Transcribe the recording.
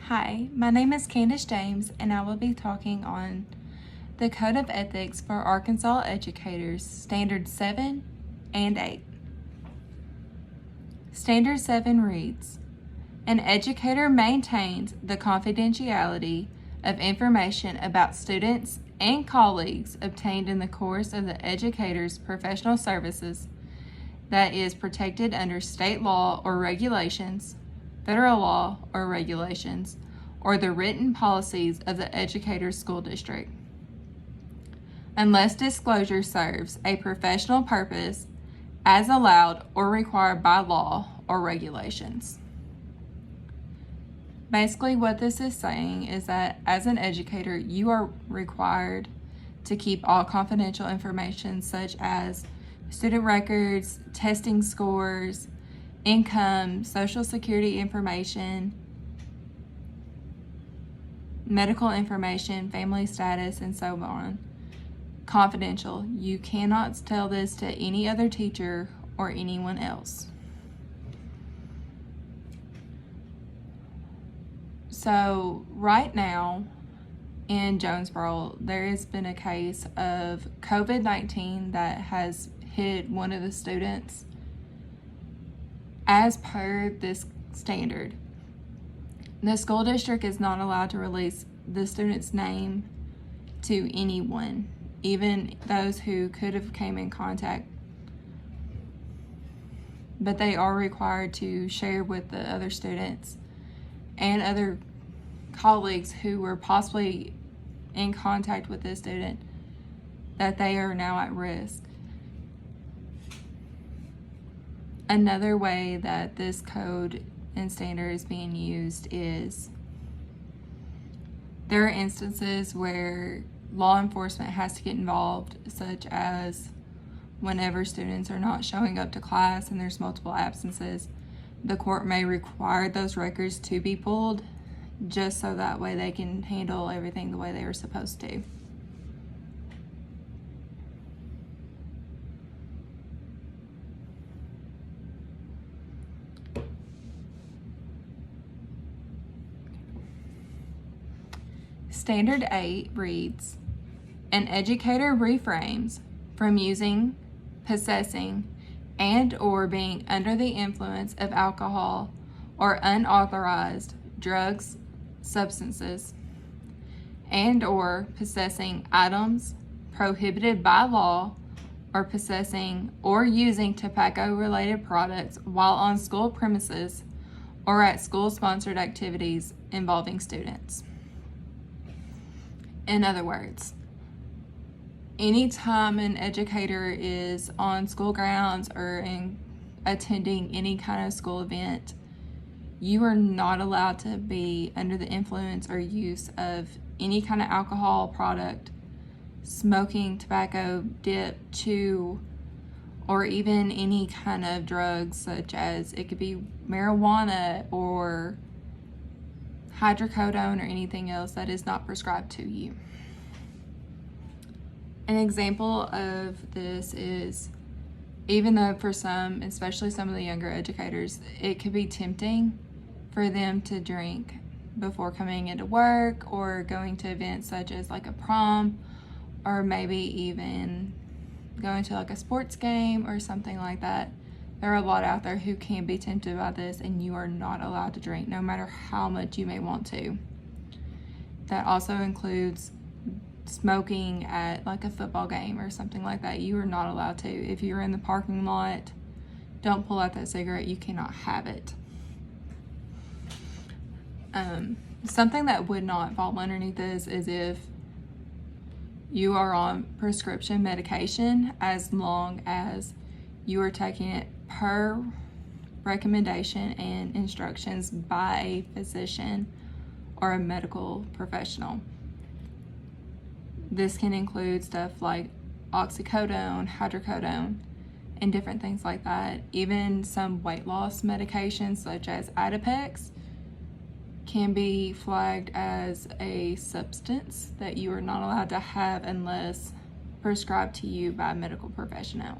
Hi, my name is Candace James, and I will be talking on the Code of Ethics for Arkansas Educators, Standard 7 and 8. Standard 7 reads, an educator maintains the confidentiality of information about students and colleagues obtained in the course of the educator's professional services that is protected under state law or regulations, federal law or regulations, or the written policies of the educator's school district, unless disclosure serves a professional purpose as allowed or required by law or regulations. Basically, what this is saying is that as an educator, you are required to keep all confidential information such as student records, testing scores, income, social security information, medical information, family status, and so on, confidential. You cannot tell this to any other teacher or anyone else. So right now in Jonesboro, there has been a case of COVID-19 that has hit one of the students. As per this standard, the school district is not allowed to release the student's name to anyone, even those who could have came in contact, but they are required to share with the other students and other colleagues who were possibly in contact with this student that they are now at risk. Another way that this code and standard is being used is there are instances where law enforcement has to get involved, such as whenever students are not showing up to class and there's multiple absences, the court may require those records to be pulled just so that way they can handle everything the way they were supposed to. Standard 8 reads, an educator refrains from using, possessing, and or being under the influence of alcohol or unauthorized drugs, substances, and or possessing items prohibited by law, or possessing or using tobacco-related products while on school premises or at school-sponsored activities involving students. In other words, anytime an educator is on school grounds or attending any kind of school event, you are not allowed to be under the influence or use of any kind of alcohol product, smoking, tobacco, dip, chew, or even any kind of drugs, such as it could be marijuana or hydrocodone or anything else that is not prescribed to you. An example of this is, even though for some, especially some of the younger educators, it could be tempting for them to drink before coming into work or going to events such as like a prom, or maybe even going to like a sports game or something like that. There are a lot out there who can be tempted by this, and you are not allowed to drink no matter how much you may want to. That also includes smoking at like a football game or something like that. You are not allowed to. If you're in the parking lot, don't pull out that cigarette. You cannot have it. Something that would not fall underneath this is if you are on prescription medication, as long as you are taking it per recommendation and instructions by a physician or a medical professional. This can include stuff like oxycodone, hydrocodone, and different things like that. Even some weight loss medications such as Adipex can be flagged as a substance that you are not allowed to have unless prescribed to you by a medical professional.